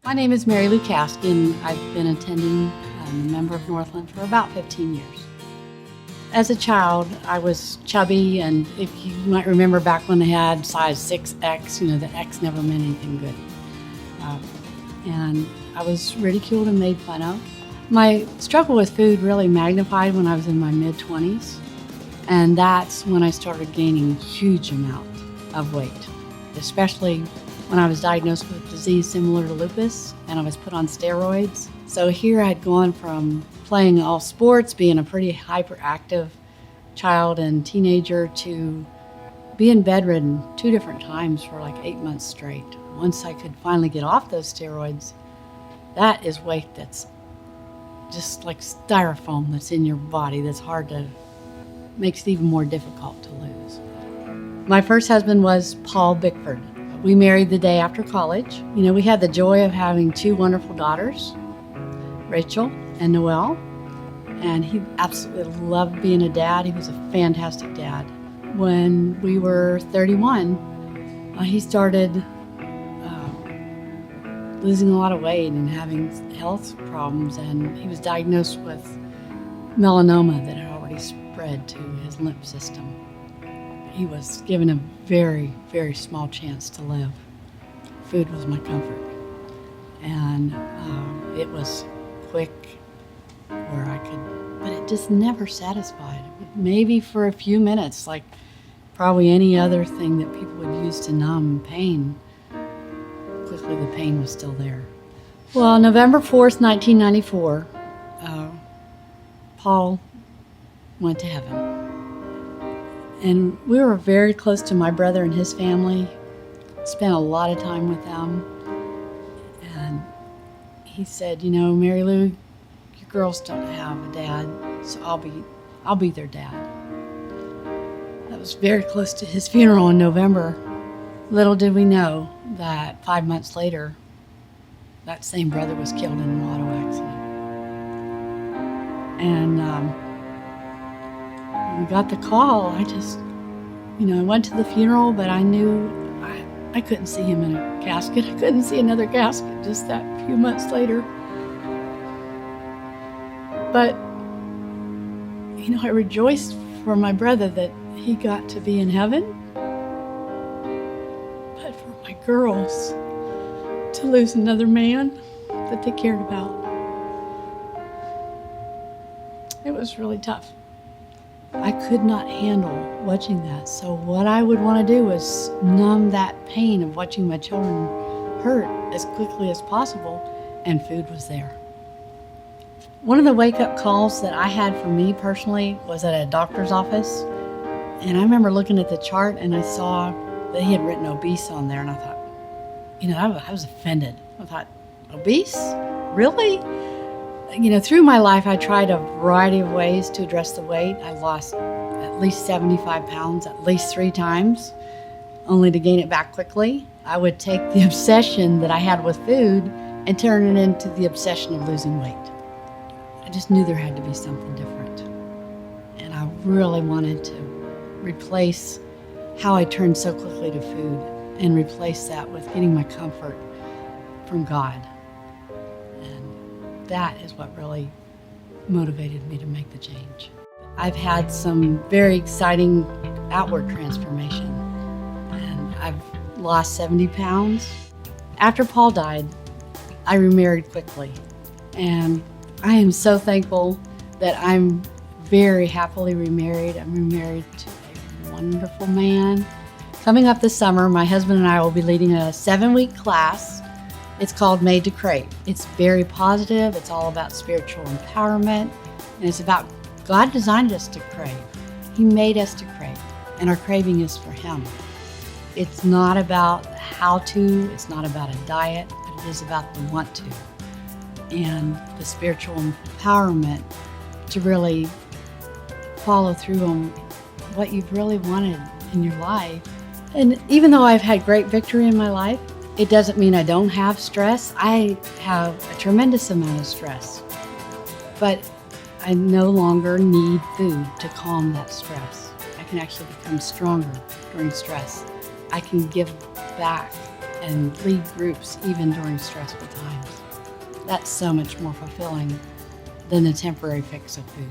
My name is Mary Lou Caskey, and I've been attending a member of Northland for about 15 years. As a child, I was chubby, and if you might remember back when they had size 6X, the X never meant anything good. And I was ridiculed and made fun of. My struggle with food really magnified when I was in my mid-20s, and that's when I started gaining a huge amount of weight, especially when I was diagnosed with a disease similar to lupus and I was put on steroids. So here I'd gone from playing all sports, being a pretty hyperactive child and teenager, to being bedridden 2 different times for like 8 months straight. Once I could finally get off those steroids, that is weight that's just like styrofoam that's in your body that's makes it even more difficult to lose. My first husband was Paul Bickford. We married the day after college. We had the joy of having 2 wonderful daughters, Rachel and Noelle, and he absolutely loved being a dad. He was a fantastic dad. When we were 31, he started losing a lot of weight and having health problems, and he was diagnosed with melanoma that had already spread to his lymph system. He was given a very, very small chance to live. Food was my comfort, and it was quick where I could, but it just never satisfied. Maybe for a few minutes, like probably any other thing that people would use to numb pain. Quickly the pain was still there. Well, November 4th, 1994, Paul went to heaven. And we were very close to my brother and his family, spent a lot of time with them. And he said, Mary Lou, you girls don't have a dad, so I'll be their dad. That was very close to his funeral in November. Little did we know that 5 months later, that same brother was killed in an auto accident. And when we got the call, I just, I went to the funeral, but I knew I couldn't see him in a casket. I couldn't see another casket just that few months later. But, I rejoiced for my brother that he got to be in heaven. But for my girls to lose another man that they cared about, it was really tough. I could not handle watching that. So what I would want to do was numb that pain of watching my children hurt as quickly as possible, and food was there. One of the wake-up calls that I had for me personally was at a doctor's office, and I remember looking at the chart and I saw that he had written obese on there, and I thought, I was offended. I thought, obese? Really? Through my life, I tried a variety of ways to address the weight. I lost at least 75 pounds at least 3 times, only to gain it back quickly. I would take the obsession that I had with food and turn it into the obsession of losing weight. I just knew there had to be something different. And I really wanted to replace how I turned so quickly to food and replace that with getting my comfort from God. And that is what really motivated me to make the change. I've had some very exciting outward transformation, and I've lost 70 pounds. After Paul died, I remarried quickly, and I am so thankful that I'm very happily remarried. I'm remarried to a wonderful man. Coming up this summer, my husband and I will be leading a 7-week class. It's called Made to Crave. It's very positive. It's all about spiritual empowerment, and it's about God designed us to crave. He made us to crave, and our craving is for Him. It's not about how to, it's not about a diet, but it is about the want to, and the spiritual empowerment to really follow through on what you've really wanted in your life. And even though I've had great victory in my life, it doesn't mean I don't have stress. I have a tremendous amount of stress, but I no longer need food to calm that stress. I can actually become stronger during stress. I can give back and lead groups even during stressful times. That's so much more fulfilling than the temporary fix of food.